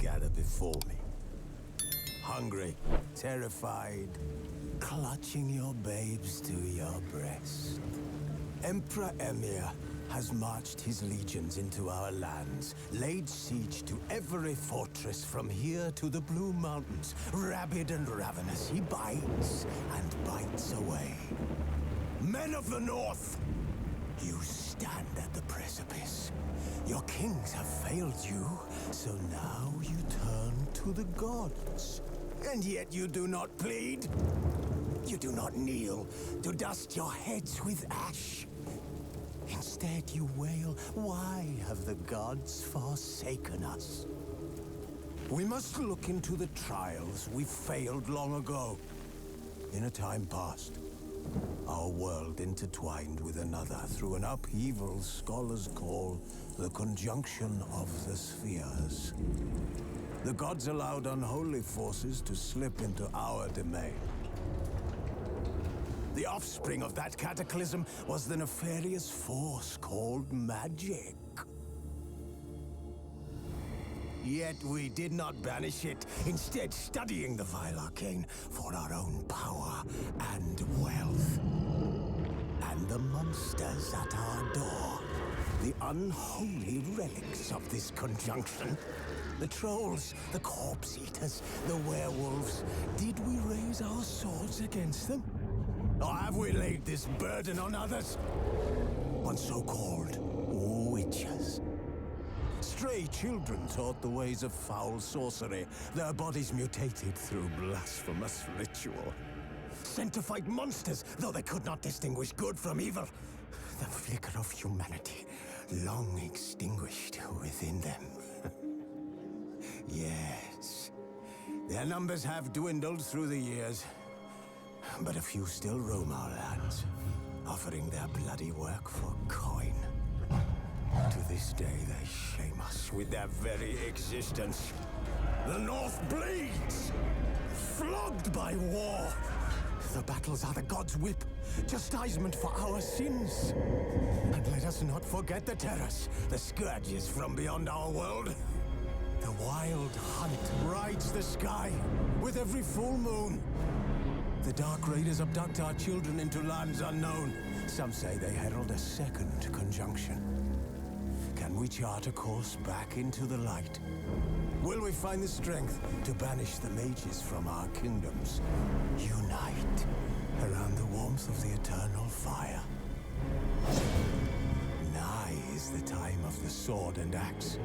gather before me. Hungry, terrified, clutching your babes to your breast. Emperor Emir has marched his legions into our lands, laid siege to every fortress from here to the Blue Mountains. Rabid and ravenous, he bites and bites away. Men of the North, you stand at the precipice. Your kings have failed you, so now you turn to the gods. And yet you do not plead. You do not kneel to dust your heads with ash. Instead you wail, why have the gods forsaken us? We must look into the trials we failed long ago. In a time past, our world intertwined with another through an upheaval scholars call the conjunction of the spheres. The gods allowed unholy forces to slip into our domain. The offspring of that cataclysm was the nefarious force called magic. Yet we did not banish it, instead studying the vile arcane for our own power and wealth. And the monsters at our door, the unholy relics of this conjunction. The trolls, the corpse eaters, the werewolves. Did we raise our swords against them? Or have we laid this burden on others? On so-called witches. Stray children taught the ways of foul sorcery, their bodies mutated through blasphemous ritual. Sent to fight monsters, though they could not distinguish good from evil. The flicker of humanity, long extinguished within them. Yes, their numbers have dwindled through the years, but a few still roam our lands, offering their bloody work for coin. To this day, they shame us with their very existence. The North bleeds, flogged by war. The battles are the gods' whip, chastisement for our sins. And let us not forget the terrors, the scourges from beyond our world. The wild hunt rides the sky with every full moon. The Dark Raiders abduct our children into lands unknown. Some say they herald a second conjunction. Can we chart a course back into the light? Will we find the strength to banish the mages from our kingdoms? Unite around the warmth of the eternal fire. Nigh is the time of the sword and axe.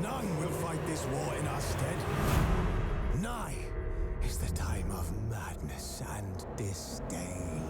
None will fight this war in our stead. Nigh is the time of madness and disdain.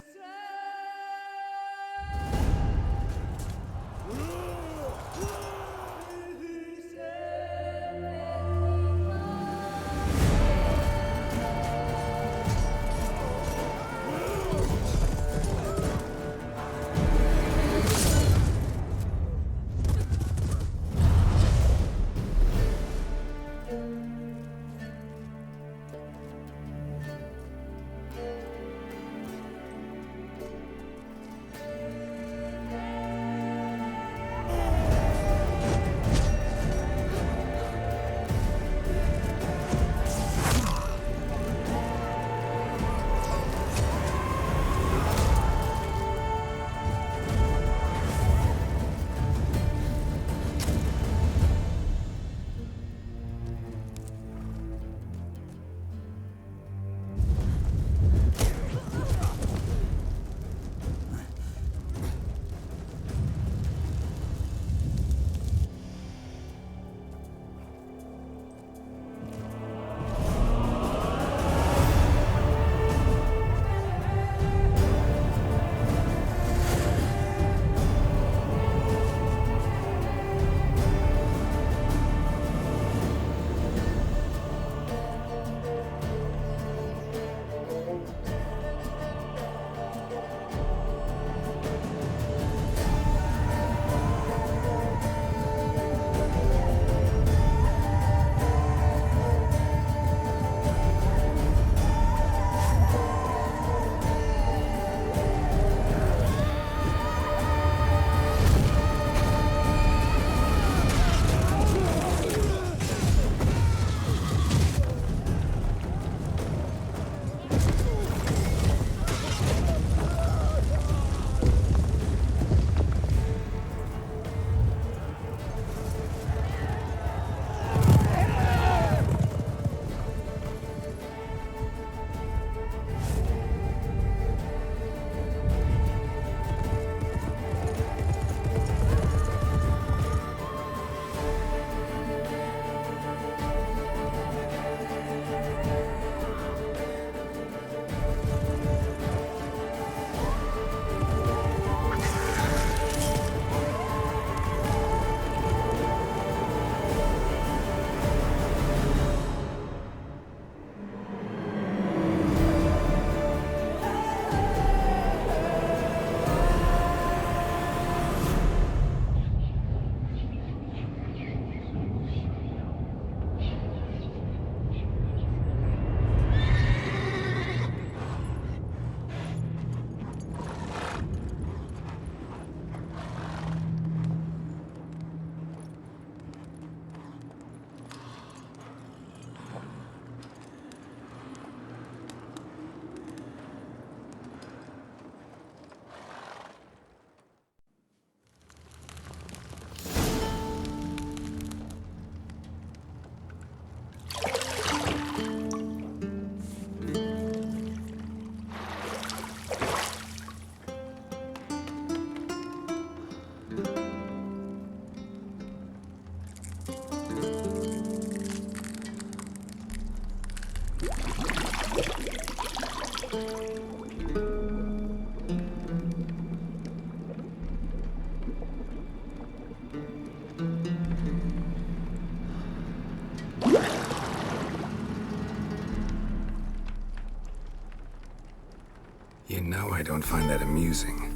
You know I don't find that amusing.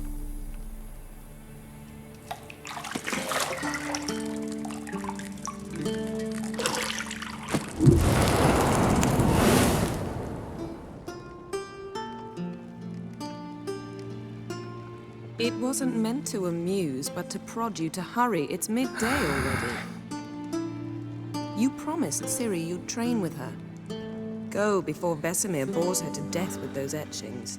It wasn't meant to amuse, but to prod you to hurry. It's midday already. You promised Ciri you'd train with her. Go before Vesemir bores her to death with those etchings.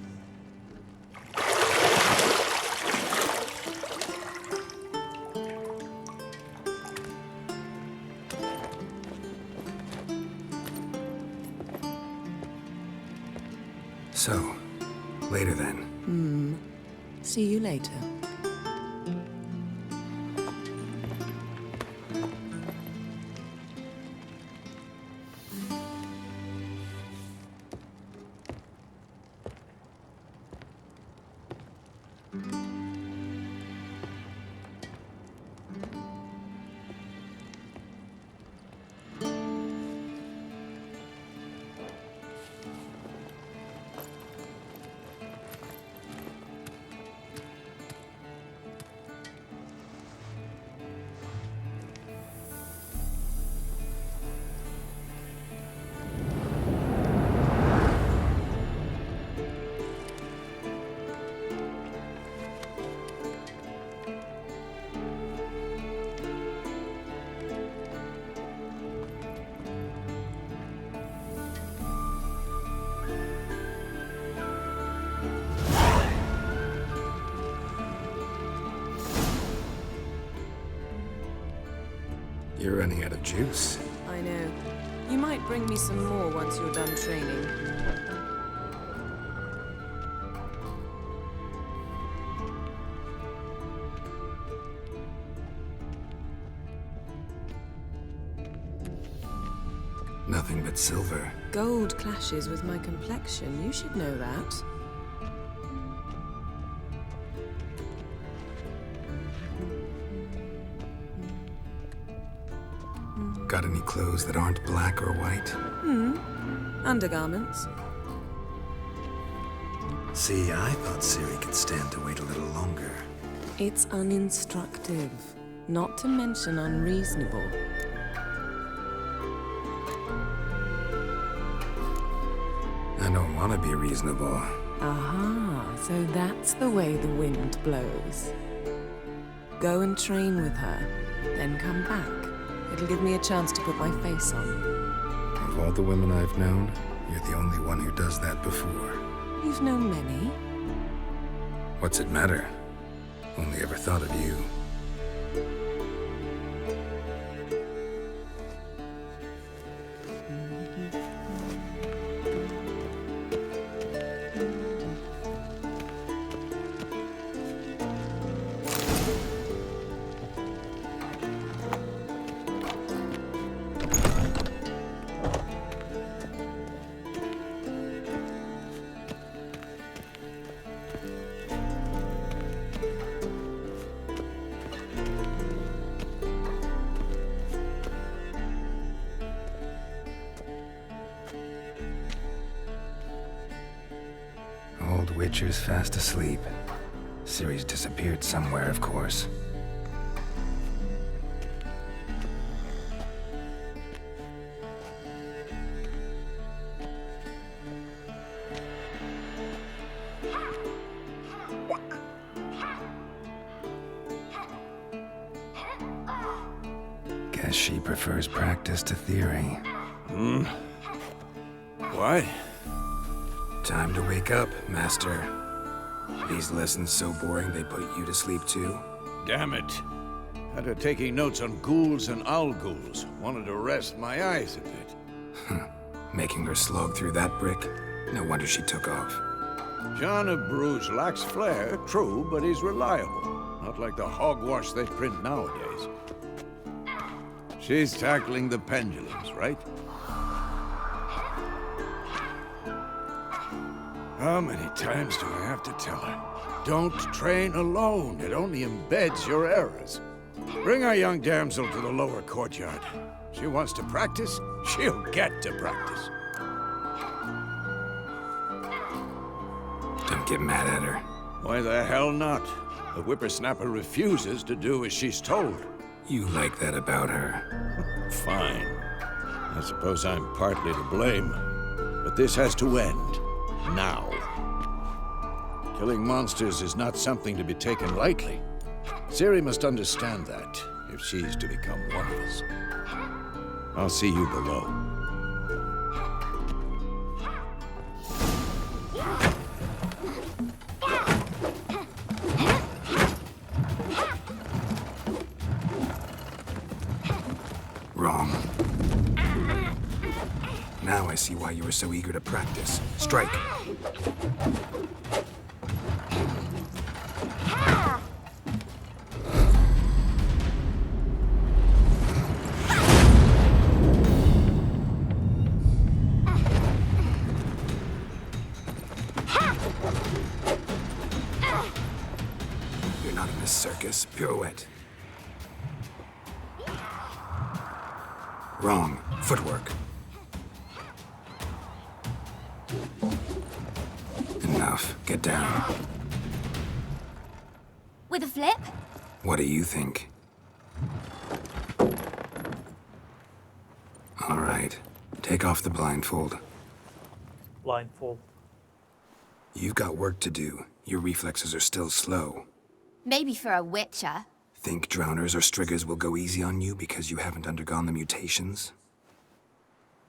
So, later then. See you later. You're running out of juice. I know. You might bring me some more once you're done training. Nothing but silver. Gold clashes with my complexion. You should know that. Got any clothes that aren't black or white? Undergarments. See, I thought Ciri could stand to wait a little longer. It's uninstructive, not to mention unreasonable. I don't want to be reasonable. Aha, so that's the way the wind blows. Go and train with her, then come back. It'll give me a chance to put my face on. Of all the women I've known, you're the only one who does that before. You've known many. What's it matter? Only ever thought of you. Old Witcher's fast asleep. Ciri's disappeared somewhere, of course. Guess she prefers practice to theory. What? Time to wake up, Master. These lessons so boring they put you to sleep too? Damn it. Had her taking notes on ghouls and owl ghouls. Wanted to rest my eyes a bit. Making her slog through that brick? No wonder she took off. John of Bruges lacks flair, true, but he's reliable. Not like the hogwash they print nowadays. She's tackling the pendulums, right? How many times do I have to tell her? Don't train alone. It only embeds your errors. Bring our young damsel to the lower courtyard. She wants to practice, she'll get to practice. Don't get mad at her. Why the hell not? The whippersnapper refuses to do as she's told. You like that about her. Fine. I suppose I'm partly to blame. But this has to end. Now. Killing monsters is not something to be taken lightly. Ciri must understand that, if she's to become one of us. I'll see you below. Wrong. Now I see why you were so eager to practice. Strike. You're not in this circus. Pirouette. Wrong. Footwork. Enough. Get down. With a flip? What do you think? All right. Take off the blindfold. Blindfold. You've got work to do. Your reflexes are still slow. Maybe for a witcher. Think drowners or striggers will go easy on you because you haven't undergone the mutations?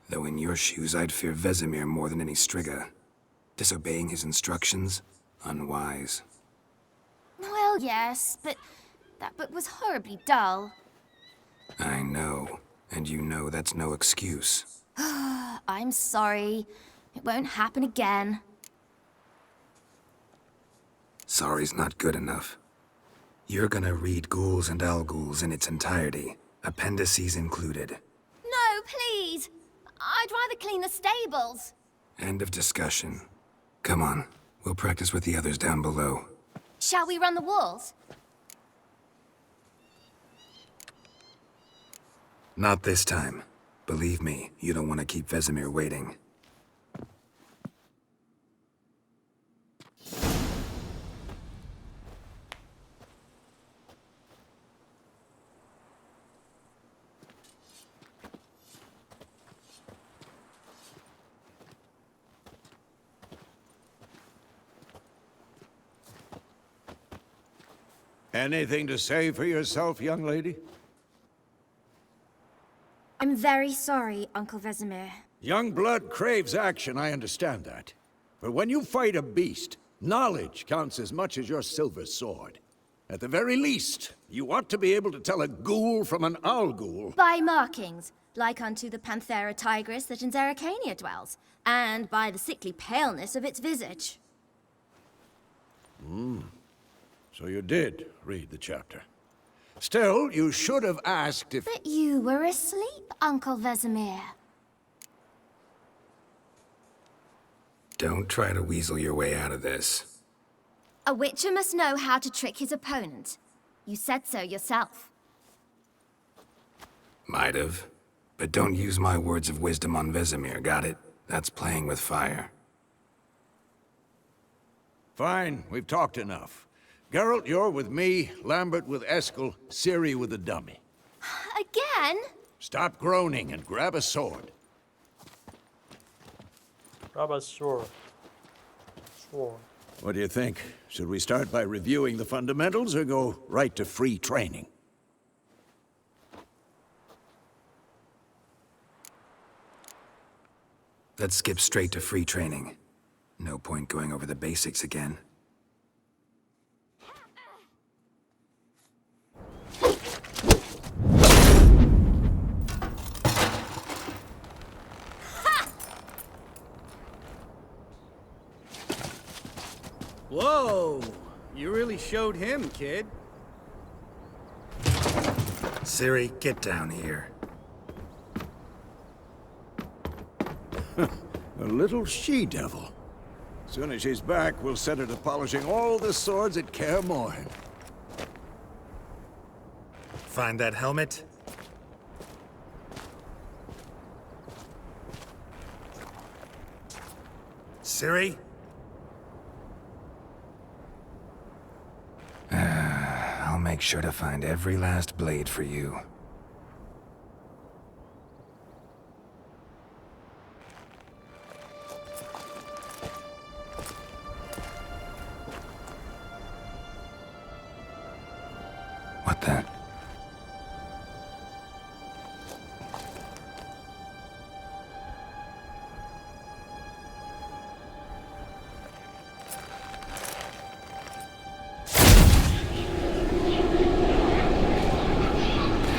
Though in your shoes, I'd fear Vesemir more than any strigger. Disobeying his instructions? Unwise. Well, yes, but that book was horribly dull. I know. And you know that's no excuse. I'm sorry. It won't happen again. Sorry's not good enough. You're gonna read Ghouls and Alghouls in its entirety, appendices included. No, please! I'd rather clean the stables. End of discussion. Come on, we'll practice with the others down below. Shall we run the walls? Not this time. Believe me, you don't want to keep Vesemir waiting. Anything to say for yourself, young lady? I'm very sorry, Uncle Vesemir. Young blood craves action, I understand that. But when you fight a beast, knowledge counts as much as your silver sword. At the very least, you ought to be able to tell a ghoul from an alghoul. By markings, like unto the Panthera tigris that in Zerrikania dwells, and by the sickly paleness of its visage. So you did read the chapter. Still, you should have asked if... But you were asleep, Uncle Vesemir. Don't try to weasel your way out of this. A witcher must know how to trick his opponent. You said so yourself. Might have. But don't use my words of wisdom on Vesemir, got it? That's playing with fire. Fine, we've talked enough. Geralt, you're with me, Lambert with Eskel, Ciri with the dummy. Again? Stop groaning and grab a sword. Grab a sword. Sword. What do you think? Should we start by reviewing the fundamentals or go right to free training? Let's skip straight to free training. No point going over the basics again. Whoa! You really showed him, kid. Ciri, get down here. A little she-devil. Soon as she's back, we'll set her to polishing all the swords at Kaer Morhen. Find that helmet? Ciri? I'll make sure to find every last blade for you. What the?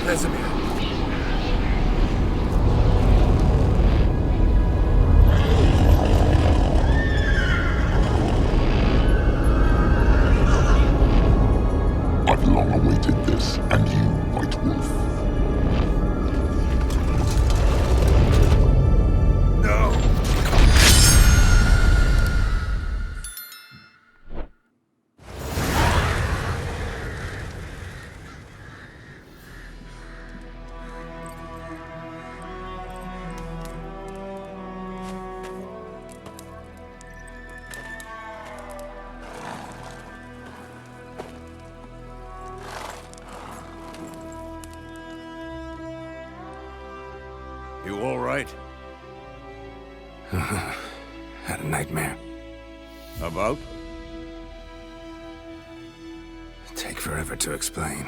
Vesemir. I've long awaited this, and you, White Wolf. No! You all right? Had a nightmare. About? Take forever to explain.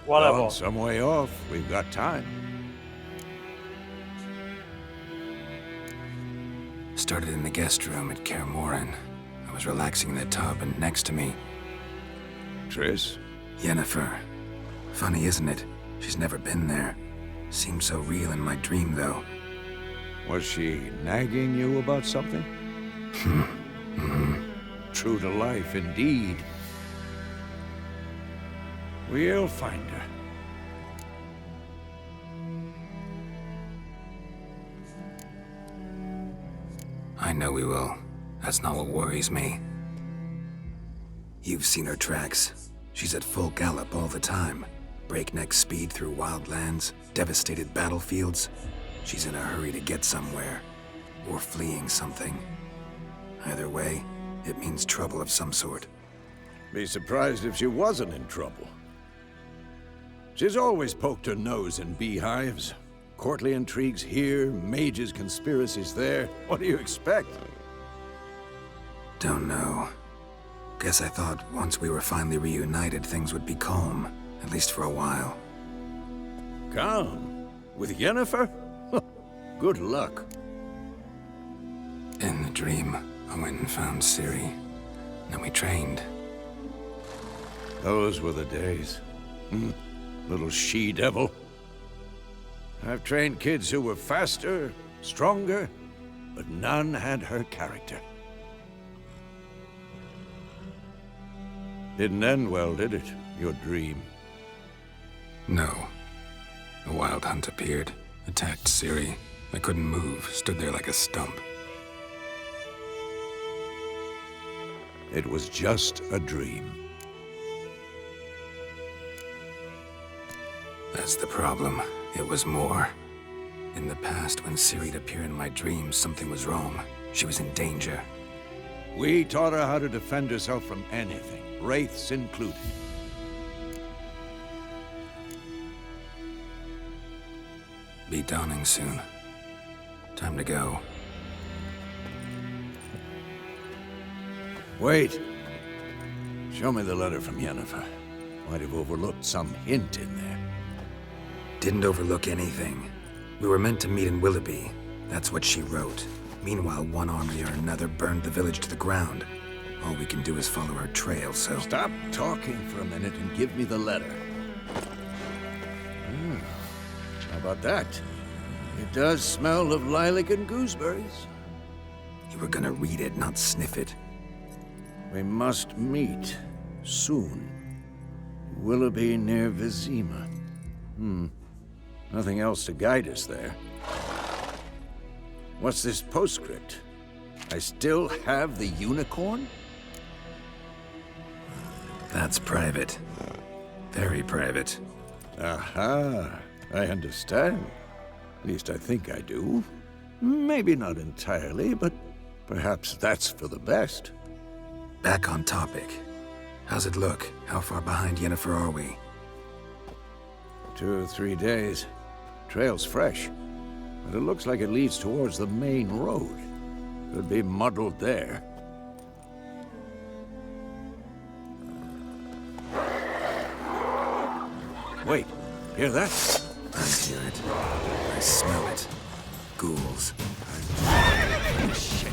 Whatever. Well, some way off. We've got time. Started in the guest room at Kaer Morhen. I was relaxing in the tub, and next to me, Triss? Yennefer. Funny, isn't it? She's never been there. Seemed so real in my dream, though. Was she nagging you about something? True to life, indeed. We'll find her. I know we will. That's not what worries me. You've seen her tracks. She's at full gallop all the time. Breakneck speed through wild lands, devastated battlefields. She's in a hurry to get somewhere. Or fleeing something. Either way, it means trouble of some sort. Be surprised if she wasn't in trouble. She's always poked her nose in beehives. Courtly intrigues here, mages' conspiracies there. What do you expect? Don't know. Guess I thought once we were finally reunited, things would be calm. At least for a while. Calm? With Yennefer? Good luck. In the dream, I went and found Ciri. Then we trained. Those were the days. Little she-devil. I've trained kids who were faster, stronger, but none had her character. Didn't end well, did it? Your dream? No. A wild hunt appeared, attacked Ciri. I couldn't move, stood there like a stump. It was just a dream. That's the problem. It was more. In the past, when Ciri'd appear in my dreams, something was wrong. She was in danger. We taught her how to defend herself from anything, wraiths included. Be dawning soon. Time to go. Wait. Show me the letter from Yennefer. Might have overlooked some hint in there. Didn't overlook anything. We were meant to meet in Willoughby. That's what she wrote. Meanwhile, one army or another burned the village to the ground. All we can do is follow her trail, so... Stop talking for a minute and give me the letter. How about that? It does smell of lilac and gooseberries. You were gonna read it, not sniff it. We must meet. Soon. Willoughby near Vizima. Nothing else to guide us there. What's this postscript? I still have the unicorn? That's private. Very private. Aha, I understand. At least I think I do. Maybe not entirely, but perhaps that's for the best. Back on topic. How's it look? How far behind Yennefer are we? 2 or 3 days. Trail's fresh, but it looks like it leads towards the main road. Could be muddled there. Wait, hear that? I hear it. I smell it. Ghouls. Shit.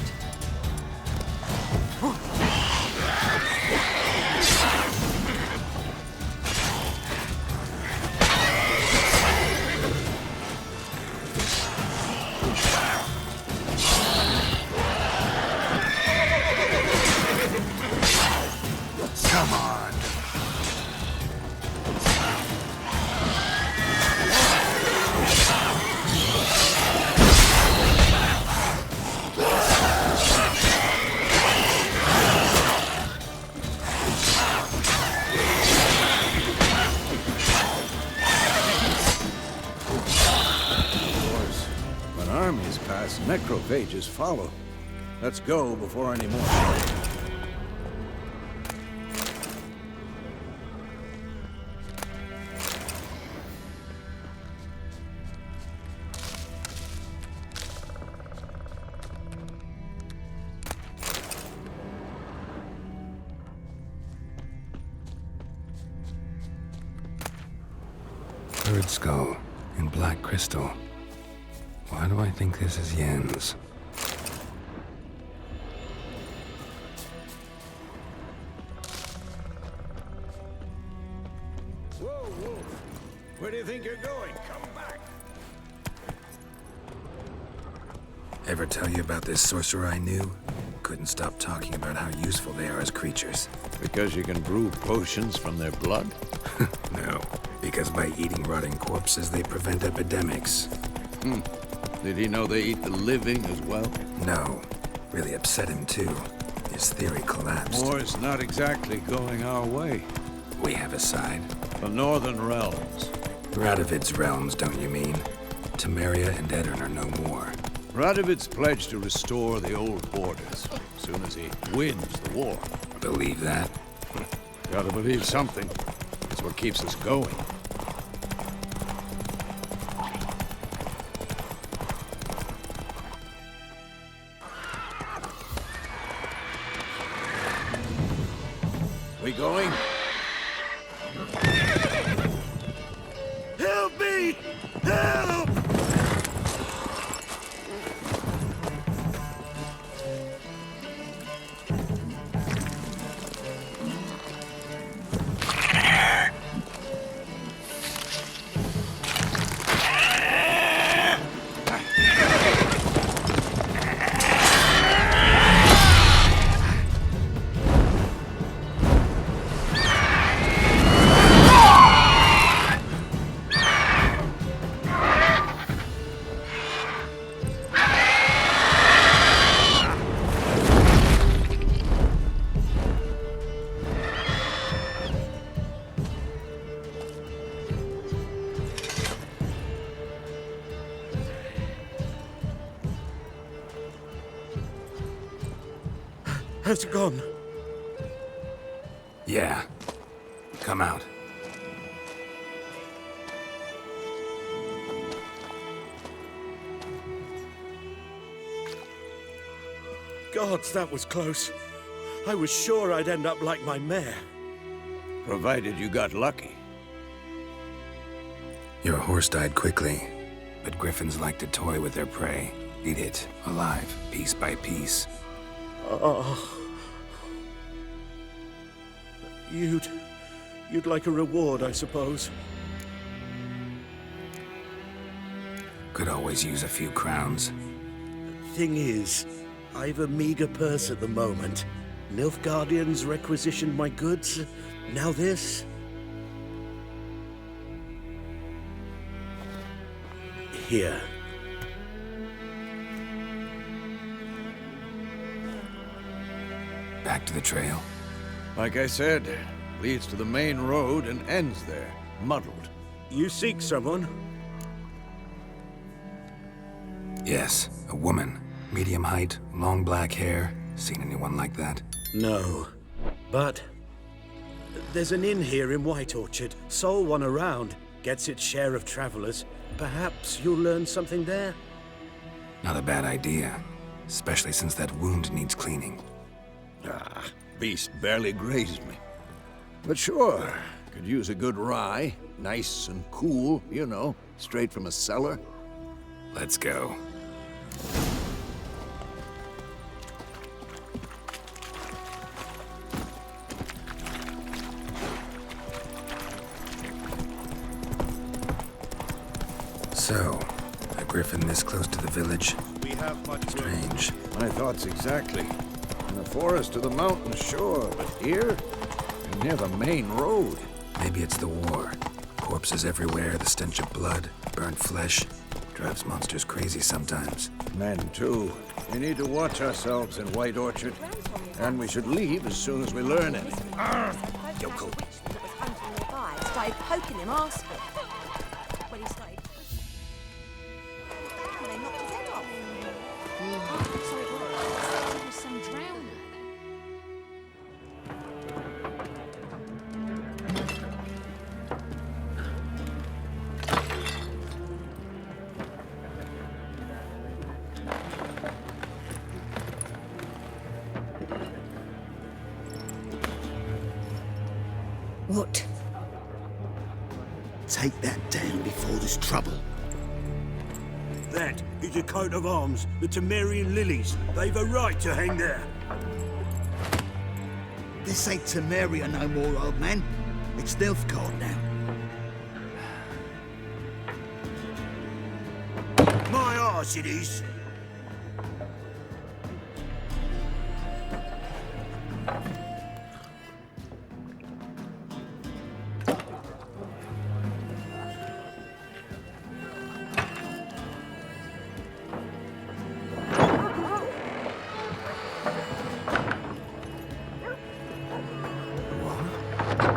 Come on. When armies pass, necrophages follow. Let's go before any more. Bird skull in black crystal. Why do I think this is Yen's? Whoa, Wolf! Where do you think you're going? Come back! Ever tell you about this sorcerer I knew? Couldn't stop talking about how useful they are as creatures. Because you can brew potions from their blood? No, because by eating rotting corpses, they prevent epidemics. Did he know they eat the living as well? No, really upset him too. His theory collapsed. War's not exactly going our way. We have a side. The Northern Realms. Radovid's realms, don't you mean? Temeria and Edirn are no more. Radovid's pledged to restore the old borders as soon as he wins the war. Believe that? Gotta believe something. It's what keeps us going. We going? Help me! Help! Has it gone? Yeah. Come out. Gods, that was close. I was sure I'd end up like my mare. Provided you got lucky. Your horse died quickly, but griffins like to toy with their prey. Eat it, alive, piece by piece. Oh. You'd like a reward, I suppose. Could always use a few crowns. Thing is, I've a meager purse at the moment. Nilfgaardians requisitioned my goods. Now this. Here. Back to the trail? Like I said, leads to the main road and ends there, muddled. You seek someone? Yes, a woman. Medium height, long black hair. Seen anyone like that? No. But there's an inn here in White Orchard. Sole one around. Gets its share of travelers. Perhaps you'll learn something there? Not a bad idea. Especially since that wound needs cleaning. Ah, beast barely grazed me. But sure, could use a good rye. Nice and cool, you know, straight from a cellar. Let's go. So, a griffin this close to the village? We have much Strange. My thoughts exactly. In the forest to the mountain, sure, but here? And near the main road. Maybe it's the war. Corpses everywhere, the stench of blood, burnt flesh. Drives monsters crazy sometimes. Men, too. We need to watch ourselves in White Orchard. And we should leave as soon as we learn anything. Yoko. Started poking him arsefull. When he started... They knocked his head off. Oh, sorry, what? There was some drowner. What? Take that down before there's trouble. That is a coat of arms, the Temerian lilies. They've a right to hang there. This ain't Temeria no more, old man. It's Nilfgaard now. My arse it is.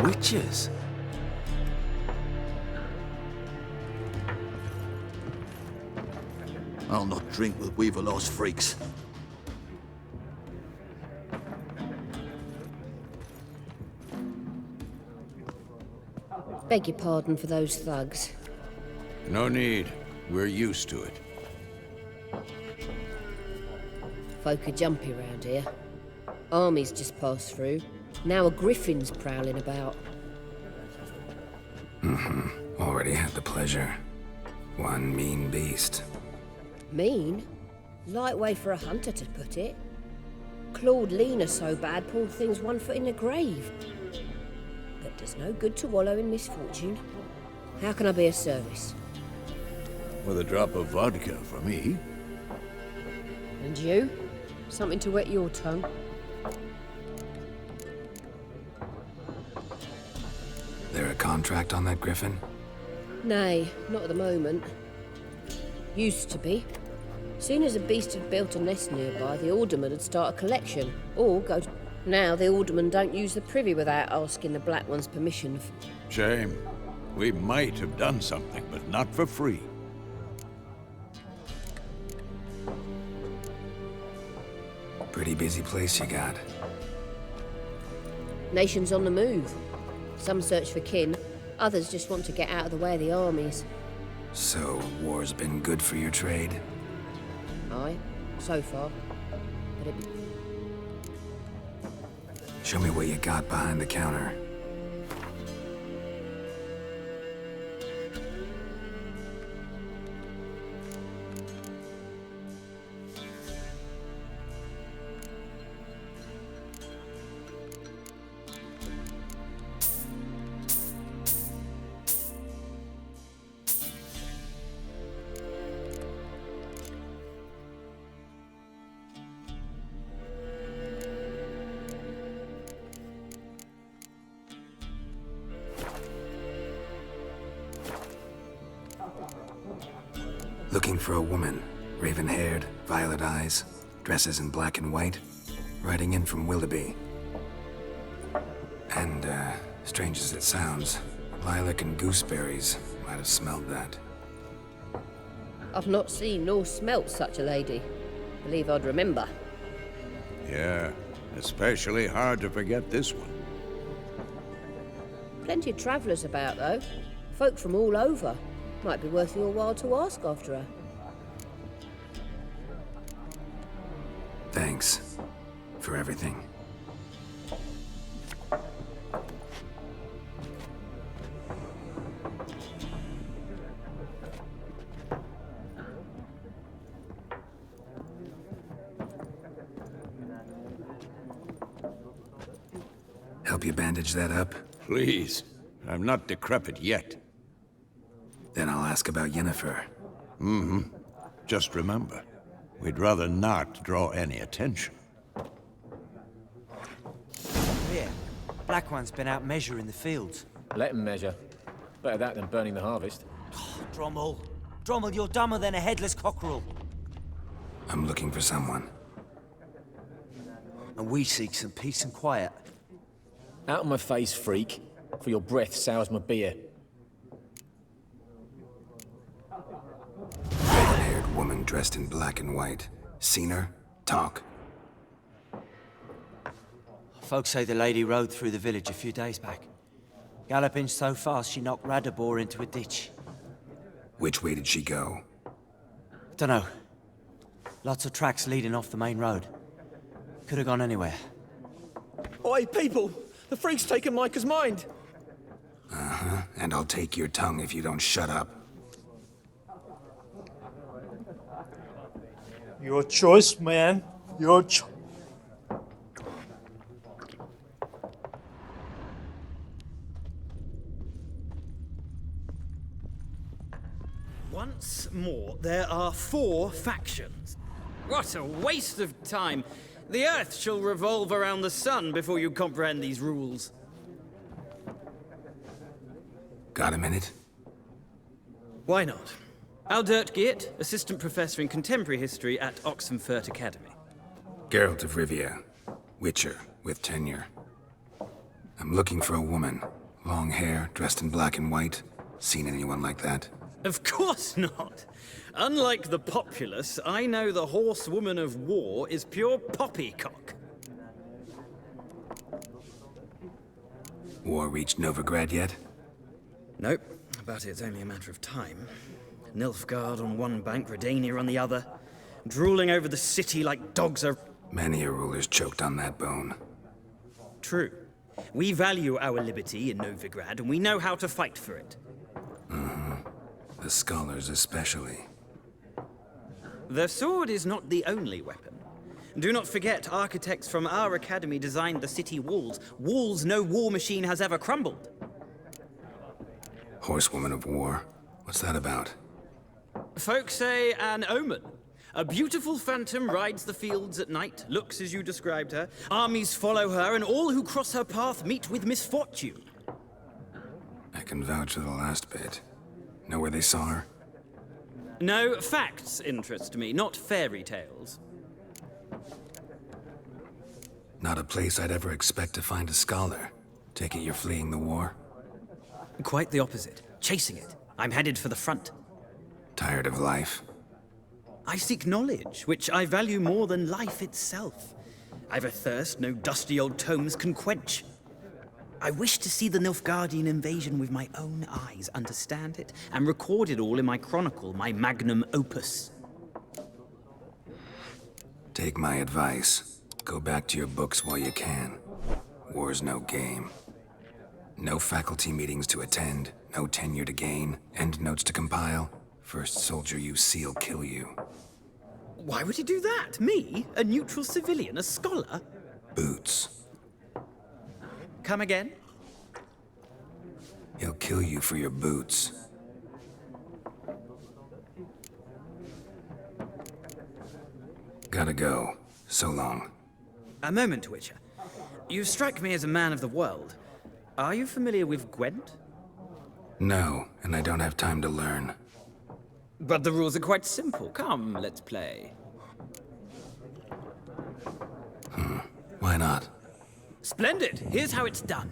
Witches? I'll not drink with Weaverlost freaks. Beg your pardon for those thugs. No need. We're used to it. Folk are jumpy round here. Armies just passed through. Now a griffin's prowling about. Already had the pleasure. One mean beast. Mean? Light way for a hunter to put it. Clawed Lena so bad, poor thing's 1 foot in the grave. But there's no good to wallow in misfortune. How can I be of service? With a drop of vodka for me. And you? Something to wet your tongue? There a contract on that griffin? Nay, not at the moment. Used to be. Soon as a beast had built a nest nearby, the alderman would start a collection, or go to... Now the alderman don't use the privy without asking the Black One's permission. Shame. We might have done something, but not for free. Pretty busy place you got. Nations on the move. Some search for kin, others just want to get out of the way of the armies. So, war's been good for your trade? Aye, so far. But it... Show me what you got behind the counter. Looking for a woman. Raven-haired, violet eyes, dresses in black and white. writing in from Willoughby. And, strange as it sounds, lilac and gooseberries might have smelled that. I've not seen nor smelt such a lady. Believe I'd remember. Yeah, especially hard to forget this one. Plenty of travellers about, though. Folk from all over. Might be worth your while to ask after her. Thanks for everything. Help you bandage that up? Please. I'm not decrepit yet. Then I'll ask about Yennefer. Mm-hmm. Just remember, we'd rather not draw any attention. Here, Black One's been out measuring the fields. Let him measure. Better that than burning the harvest. Drommel. Drommel, you're dumber than a headless cockerel. I'm looking for someone. And we seek some peace and quiet. Out of my face, freak. For your breath sours my beer. Red-haired woman dressed in black and white. Seen her? Talk. Folks say the lady rode through the village a few days back. Galloping so fast she knocked Radabor into a ditch. Which way did she go? Dunno. Lots of tracks leading off the main road. Could have gone anywhere. Oi, people! The freak's taken Micah's mind! Uh-huh. And I'll take your tongue if you don't shut up. Your choice, man. Your choice. Once more, there are 4 factions. What a waste of time. The Earth shall revolve around the sun before you comprehend these rules. Got a minute? Why not? Aldert Geert, Assistant Professor in Contemporary History at Oxenfurt Academy. Geralt of Rivia. Witcher, with tenure. I'm looking for a woman. Long hair, dressed in black and white. Seen anyone like that? Of course not. Unlike the populace, I know the horsewoman of war is pure poppycock. War reached Novigrad yet? Nope, but it's only a matter of time. Nilfgaard on one bank, Redania on the other. Drooling over the city like dogs are... Many a ruler's choked on that bone. True. We value our liberty in Novigrad, and we know how to fight for it. Mm-hmm. The scholars especially. The sword is not the only weapon. Do not forget, architects from our academy designed the city walls. Walls no war machine has ever crumbled. Horsewoman of war? What's that about? Folk say an omen. A beautiful phantom rides the fields at night, looks as you described her. Armies follow her, and all who cross her path meet with misfortune. I can vouch for the last bit. Know where they saw her? No, facts interest me, not fairy tales. Not a place I'd ever expect to find a scholar. Take it you're fleeing the war? Quite the opposite. Chasing it. I'm headed for the front. Tired of life? I seek knowledge, which I value more than life itself. I've a thirst no dusty old tomes can quench. I wish to see the Nilfgaardian invasion with my own eyes, understand it, and record it all in my chronicle, my magnum opus. Take my advice. Go back to your books while you can. War's no game. No faculty meetings to attend, no tenure to gain, endnotes to compile. First soldier you see'll kill you. Why would he do that? Me? A neutral civilian? A scholar? Boots. Come again? He'll kill you for your boots. Gotta go. So long. A moment, Witcher. You strike me as a man of the world. Are you familiar with Gwent? No, and I don't have time to learn. But the rules are quite simple. Come, let's play. Why not? Splendid. Here's how it's done.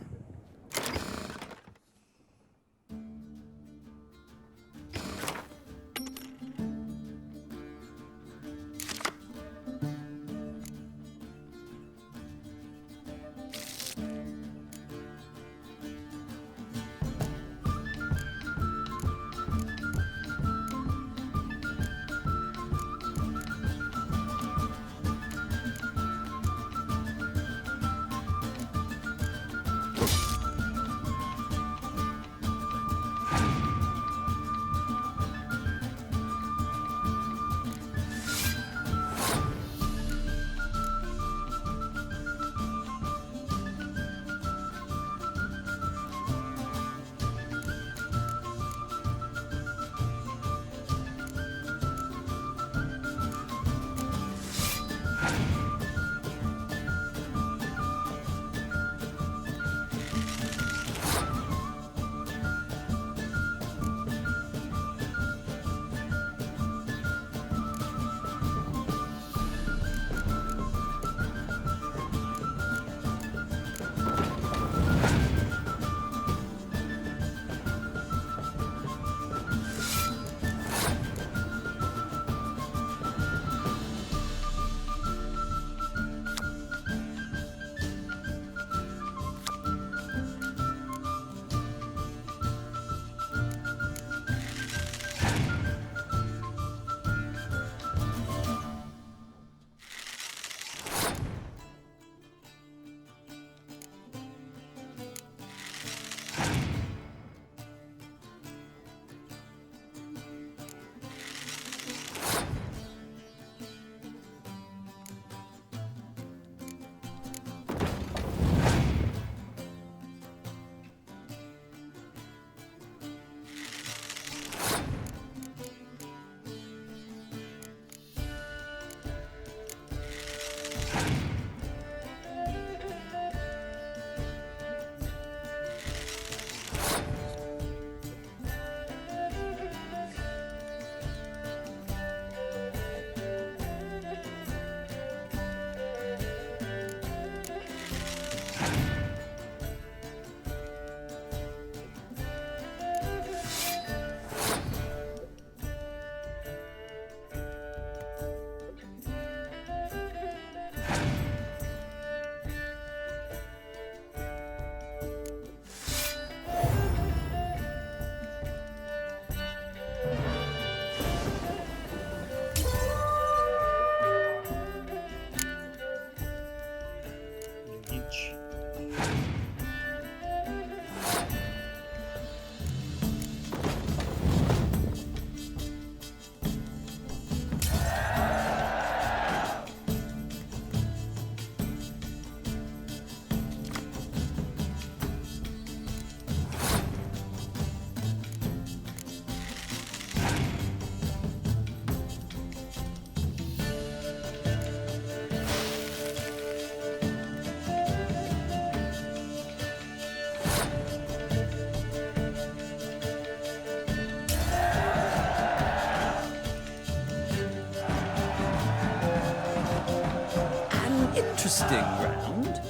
Interesting round.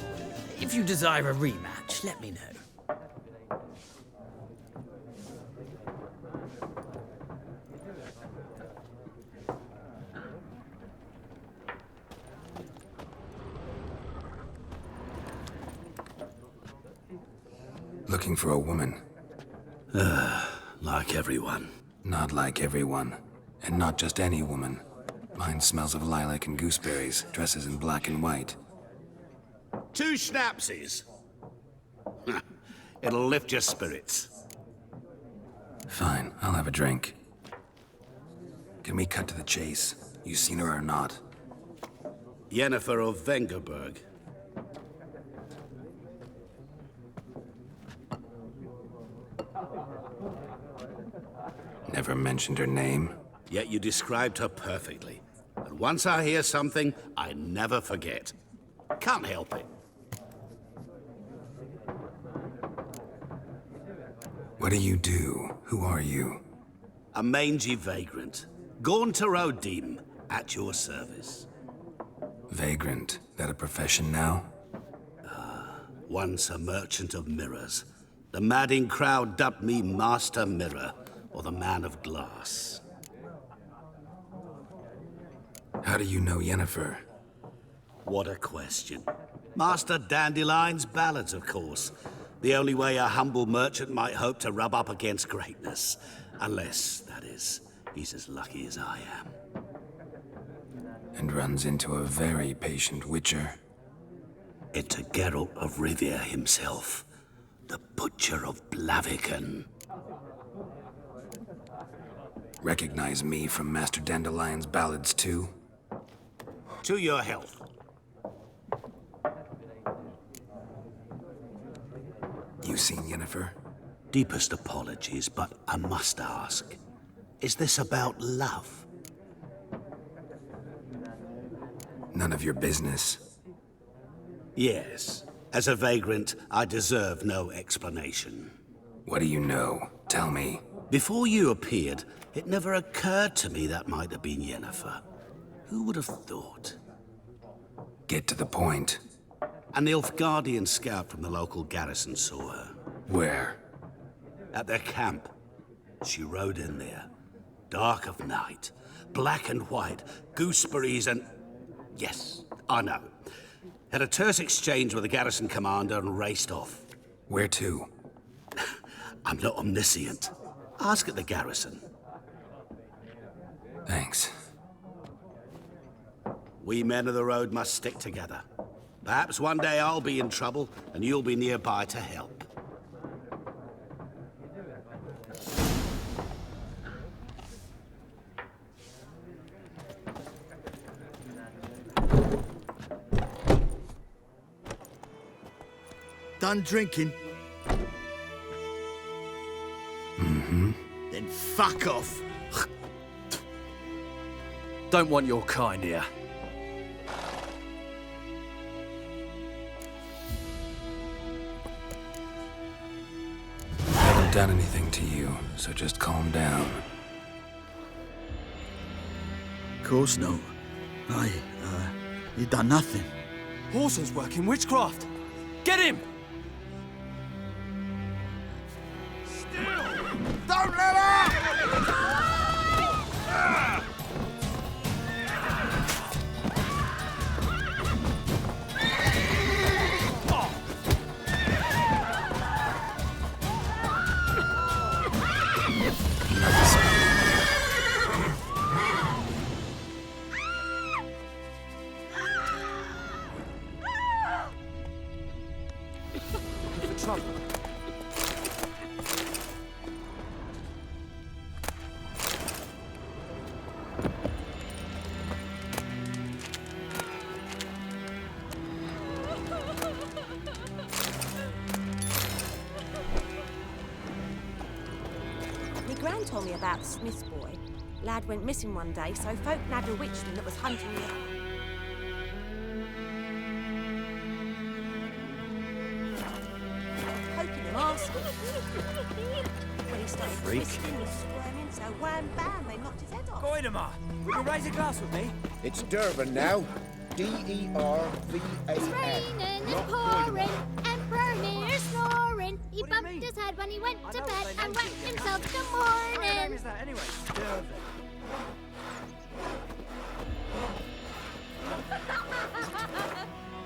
If you desire a rematch, let me know. Looking for a woman. Like everyone. Not like everyone. And not just any woman. Mine smells of lilac and gooseberries, dresses in black and white. 2 schnapsies. It'll lift your spirits. Fine, I'll have a drink. Can we cut to the chase? You seen her or not? Yennefer of Vengerberg. Never mentioned her name. Yet you described her perfectly. And once I hear something, I never forget. Can't help it. What do you do? Who are you? A mangy vagrant. Gaunter O'Deem, at your service. Vagrant? That a profession now? Once a merchant of mirrors, the madding crowd dubbed me Master Mirror, or the Man of Glass. How do you know Yennefer? What a question. Master Dandelion's ballads, of course. The only way a humble merchant might hope to rub up against greatness. Unless, that is, he's as lucky as I am. And runs into a very patient Witcher. Into Geralt of Rivia himself, the Butcher of Blaviken. Recognize me from Master Dandelion's ballads too? To your health. You seen Yennefer? Deepest apologies, but I must ask. Is this about love? None of your business. Yes. As a vagrant, I deserve no explanation. What do you know? Tell me. Before you appeared, it never occurred to me that might have been Yennefer. Who would have thought? Get to the point. An Nilfgaardian scout from the local garrison saw her. Where? At their camp. She rode in there. Dark of night. Black and white. Gooseberries and... Yes, I know. Had a terse exchange with the garrison commander and raced off. Where to? I'm not omniscient. Ask at the garrison. Thanks. We men of the road must stick together. Perhaps one day I'll be in trouble and you'll be nearby to help. Done drinking? Mm-hmm. Then fuck off. Don't want your kind here. Haven't done anything to you, so just calm down. Of course not. You done nothing. Horses work in witchcraft. Get him! Don't let her! Gran told me about the Smith's boy. Lad went missing one day, so folk nabbed a witchman that was hunting him up. Poking him, asking. When he started twisting and squirming, so wham bam, they knocked his head off. Goidemar, will you raise a glass with me? It's Durban now. D-E-R-V-A-N. It's raining and pouring, Emperor near snoring. He bumped his head when he went to bed and whacked himself till morning. What name is that anyway? Durban.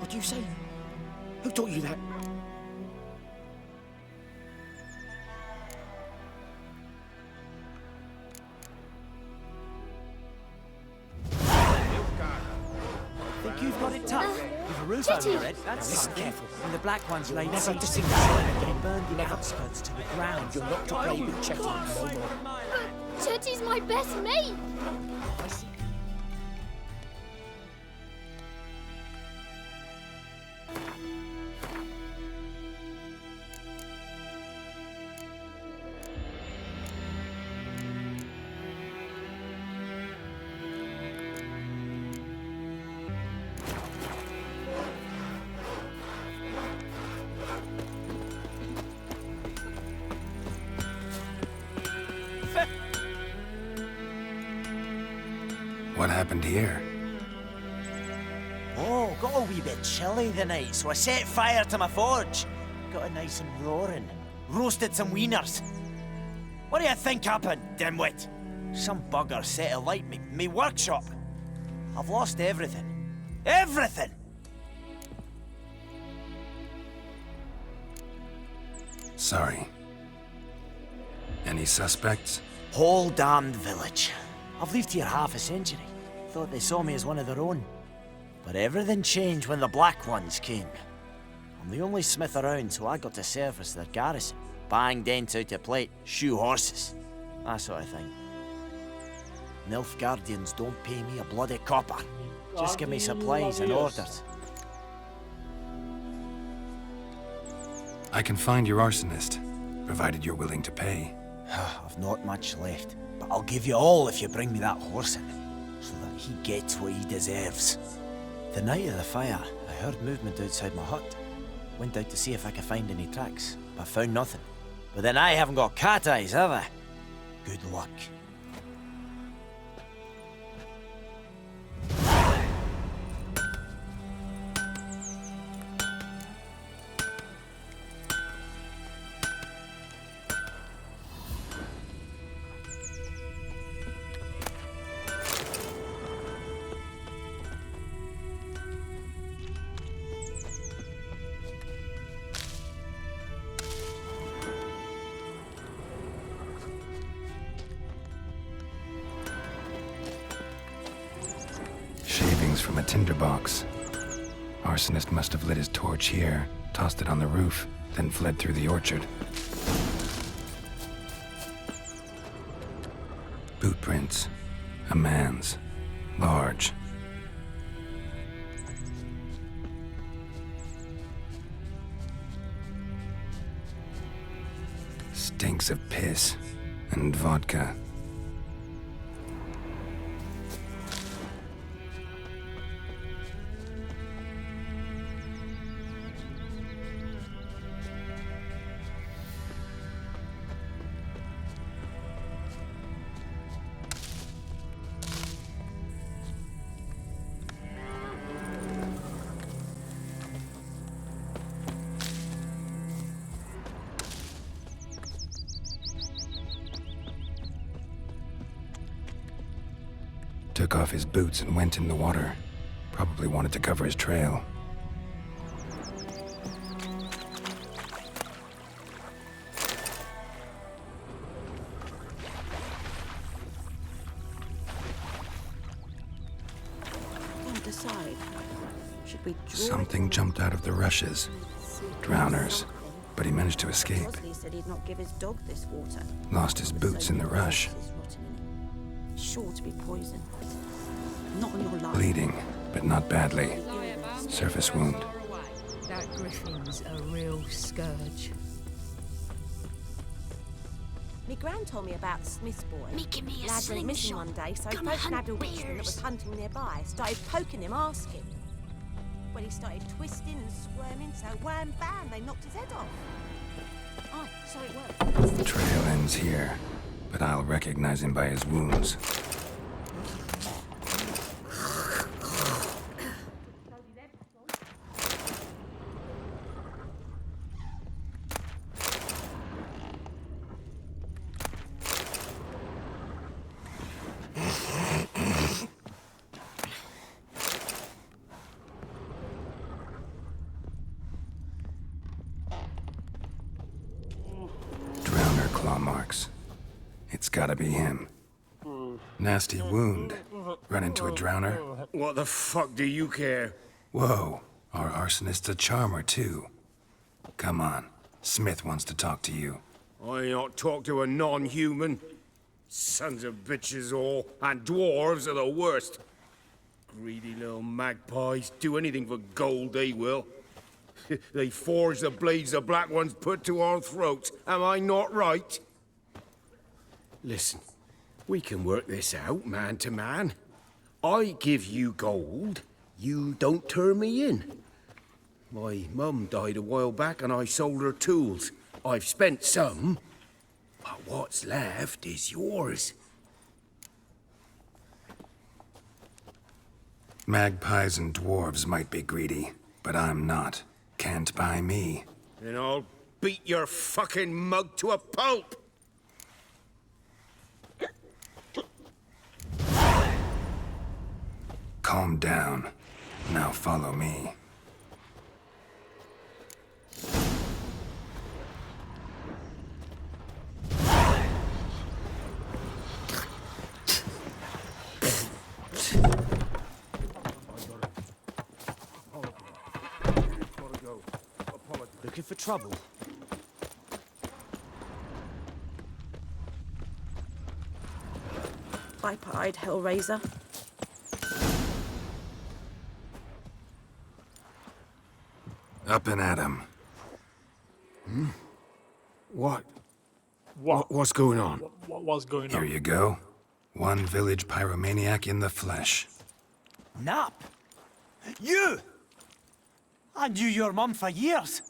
What do you say? Who taught you that? Think you've got it tough? With a roof over your head, that's Listen something. careful. And the black ones laid Never seeds to to sing the that sun song and again. burned the Never. outskirts to the ground. You're not to play with Chetty no more. But Chetty's my best mate. What happened here? Oh, got a wee bit chilly the night, so I set fire to my forge. Got it nice and roaring. Roasted some wieners. What do you think happened, dimwit? Some bugger set alight me workshop. I've lost everything. Everything! Sorry. Any suspects? Whole damned village. I've lived here half a century. Thought they saw me as one of their own. But everything changed when the Black Ones came. I'm the only smith around, so I got to service their garrison. Bang dents out of plate, shoe horses. That sort of thing. Nilfgaardians don't pay me a bloody copper. Just give me supplies and orders. I can find your arsonist, provided you're willing to pay. I've not much left, but I'll give you all if you bring me that horse in, so that he gets what he deserves. The night of the fire, I heard movement outside my hut. Went out to see if I could find any tracks, but found nothing. But then I haven't got cat eyes, have I? Good luck. From a tinderbox. Arsonist must have lit his torch here, tossed it on the roof, then fled through the orchard. Boot prints. A man's. Large. Stinks of piss and vodka. Took off his boots and went in the water. Probably wanted to cover his trail. Can't decide. Should we draw Something jumped out of the rushes. Drowners. But he managed to escape. He said he'd not give his dog this water. Lost his boots in the rush. Sure to be poison. Not on your life. Bleeding, but not badly. Surface wound. That griffin's a real scourge. Me gran told me about the Smith's boy. Give me a Lad went missing slingshot. one day, so Gonna folk hunt nabbed a witchman that was bears. hunting nearby. Started poking him, asking. Well, he started twisting and squirming, so wham bam, they knocked his head off. Aye, so it worked. The trail ends here, but I'll recognize him by his wounds. Claw marks. It's gotta be him. Nasty wound. Run into a drowner. What the fuck do you care? Whoa, our arsonist's a charmer too. Come on, Smith wants to talk to you. I ain't not talk to a non-human. Sons of bitches all, and dwarves are the worst. Greedy little magpies, do anything for gold, they will. They forge the blades the Black Ones put to our throats. Am I not right? Listen, we can work this out, man to man. I give you gold, you don't turn me in. My mum died a while back and I sold her tools. I've spent some, but what's left is yours. Magpies and dwarves might be greedy, but I'm not. Can't buy me. Then I'll beat your fucking mug to a pulp! Calm down. Now follow me. Looking for trouble? Pipe-eyed Hellraiser. Up and at 'em. What's going on? What's going Here on? you go. One village pyromaniac in the flesh. Nap? You! I knew your mum for years.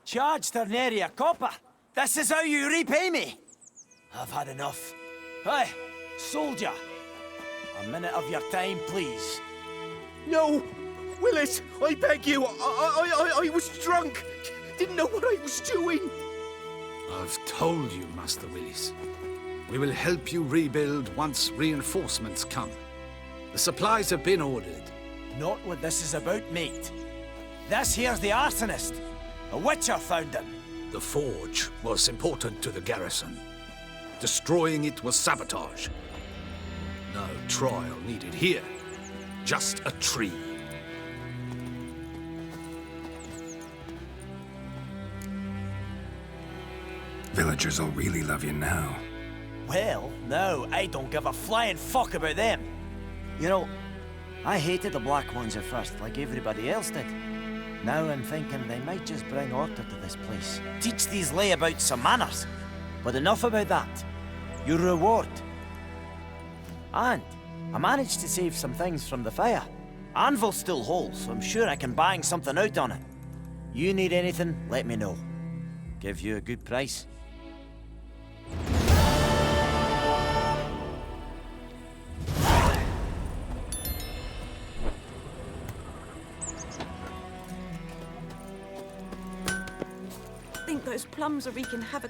Charged her nary a copper. This is how you repay me. I've had enough. Hey, soldier. A minute of your time, please. No! Willis, I beg you, I was drunk. Didn't know what I was doing. I've told you, Master Willis. We will help you rebuild once reinforcements come. The supplies have been ordered. Not what this is about, mate. This here's the arsonist. A witcher found him. The forge was important to the garrison. Destroying it was sabotage. No trial needed here. Just a tree. Villagers will really love you now. Well, no, I don't give a flying fuck about them. You know, I hated the Black Ones at first, like everybody else did. Now I'm thinking they might just bring order to this place. Teach these layabouts some manners. But enough about that. Your reward. And I managed to save some things from the fire. Anvil still holds, so I'm sure I can bang something out on it. You need anything, let me know. Give you a good price. I think those plums are wreaking havoc